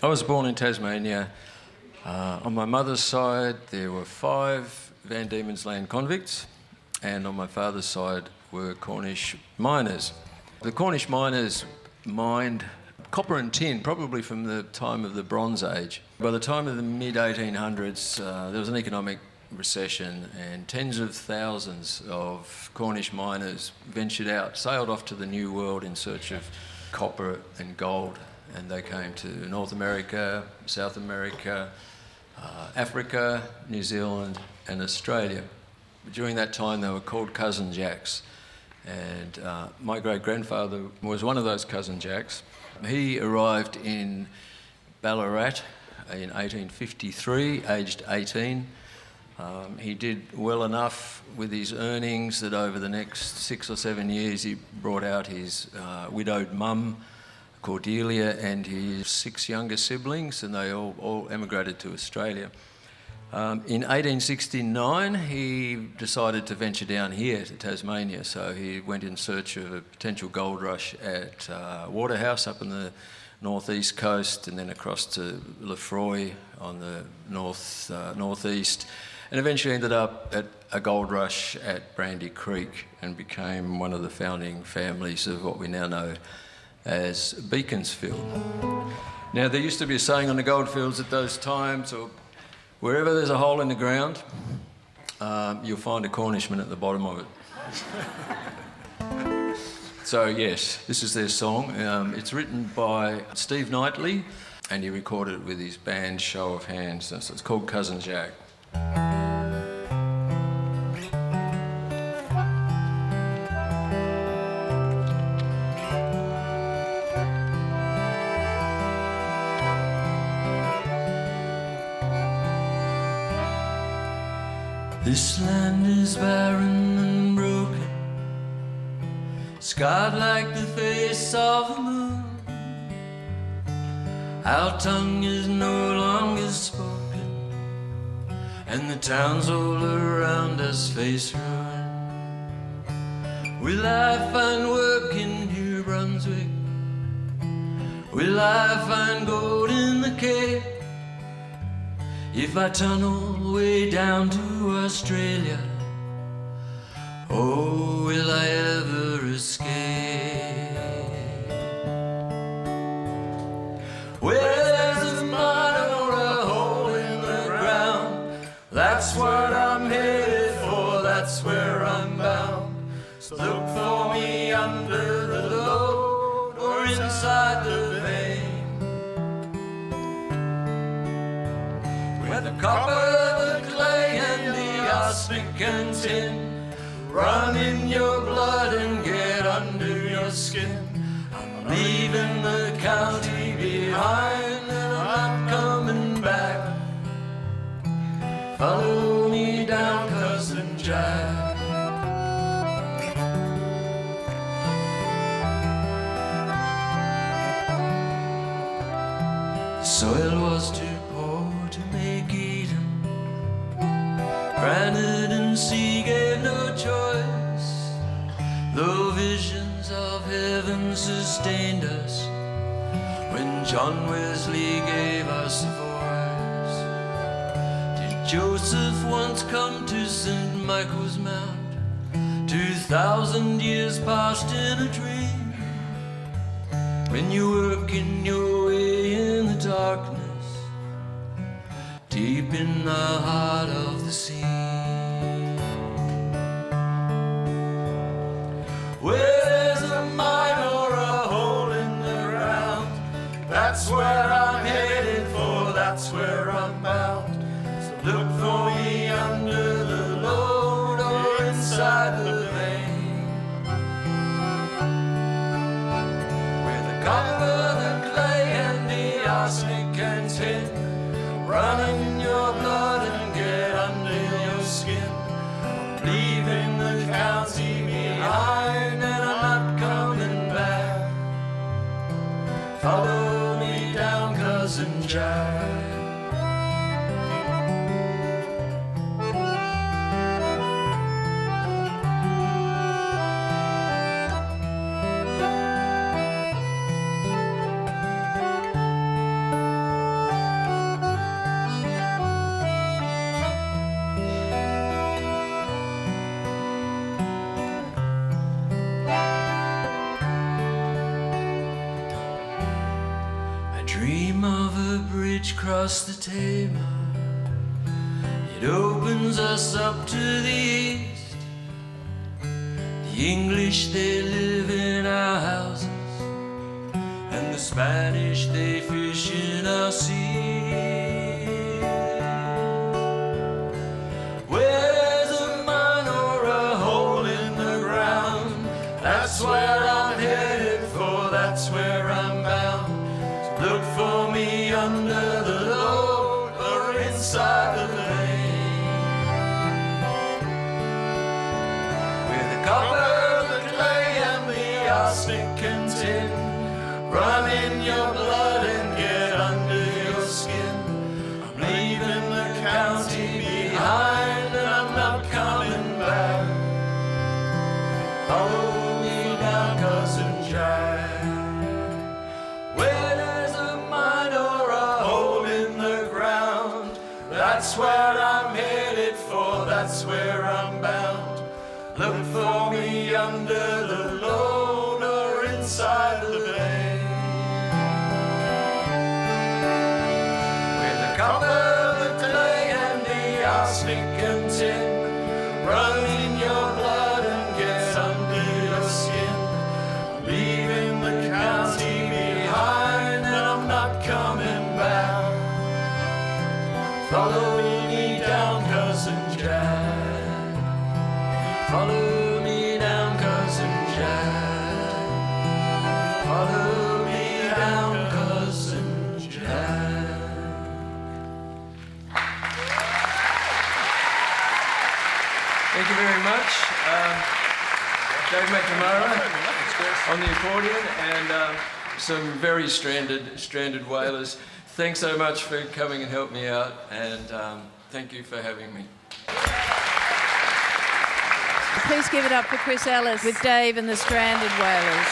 I was born in Tasmania. On my mother's side, there were 5 Van Diemen's Land convicts, and on my father's side were Cornish miners. The Cornish miners mined copper and tin, probably from the time of the Bronze Age. By the time of the mid-1800s, there was an economic recession, and tens of thousands of Cornish miners ventured out, sailed off to the New World in search of copper and gold. And they came to North America, South America, Africa, New Zealand and Australia. During that time they were called Cousin Jacks, and my great-grandfather was one of those Cousin Jacks. He arrived in Ballarat in 1853, aged 18. He did well enough with his earnings that over the next 6 or 7 years he brought out his widowed mum, Cordelia, and his 6 younger siblings, and they all emigrated to Australia. In 1869, he decided to venture down here to Tasmania, so he went in search of a potential gold rush at Waterhouse up in the northeast coast, and then across to Lefroy on the northeast, and eventually ended up at a gold rush at Brandy Creek and became one of the founding families of what we now know as Beaconsfield. Now, there used to be a saying on the goldfields at those times, or wherever there's a hole in the ground, you'll find a Cornishman at the bottom of it. So yes, this is their song. It's written by Steve Knightley, and he recorded it with his band Show of Hands. So it's called Cousin Jack. This land is barren and broken, scarred like the face of the moon. Our tongue is no longer spoken, and the towns all around us face ruin. Will I find work in New Brunswick? Will I find gold in the Cape? If I tunnel way down to Australia, oh, will I ever escape? Where there's a mine or a hole in the ground, that's what I'm headed for, that's where I'm bound. So look for me under the load or inside the vein, where the copper, the clay and the arsenic and tin run in your blood and get under your skin. I'm leaving the county behind and I'm not coming back. Follow me down, Cousin Jack. The soil was too poor to make Eden, granite and sea gave no choice, though visions of heaven sustained us when John Wesley gave us a voice. Did Joseph once come to St. Michael's Mount, 2,000 years past in a dream, when you're working your way in the darkness deep in the heart of the sea? Where there's a mine or a hole in the ground, that's where I'm headed for, that's where I'm bound. So look for me under the load or inside the vein, where the copper, the clay and the arsenic and tin run in your blood and get under your skin. Leaving the county behind and I'm not coming back. Follow me down, Cousin Jack. Dream of a bridge across the Tamar. It opens us up to the east. The English, they live in our houses, and the Spanish, they fish in our sea. Where's a mine or a hole in the ground? That's where I'm headed for, that's where I'm bound. So look for me under the load or inside the lane. Where the copper, the clay and the arsenic and tin run in your blood and get under your skin. I'm leaving the county behind and I'm not coming back. Follow me down, Cousin Jack. Where there's a mine or a hole in the ground, that's where I'm headed for, that's where I'm bound. Look for me under the load or inside the vein. Where the copper, the clay and the arsenic and tin run in your blood and get under your skin. I'm leaving the county behind and I'm not coming back. Follow me down, Cousin Jack. Follow me down, Cousin Jack. Follow me down, Cousin Jack. Thank you very much. Dave McNamara on the accordion and some very stranded Wailers. Thanks so much for coming and helping me out, and thank you for having me. Please give it up for Chris Ellis with Dave and the Stranded Wailers.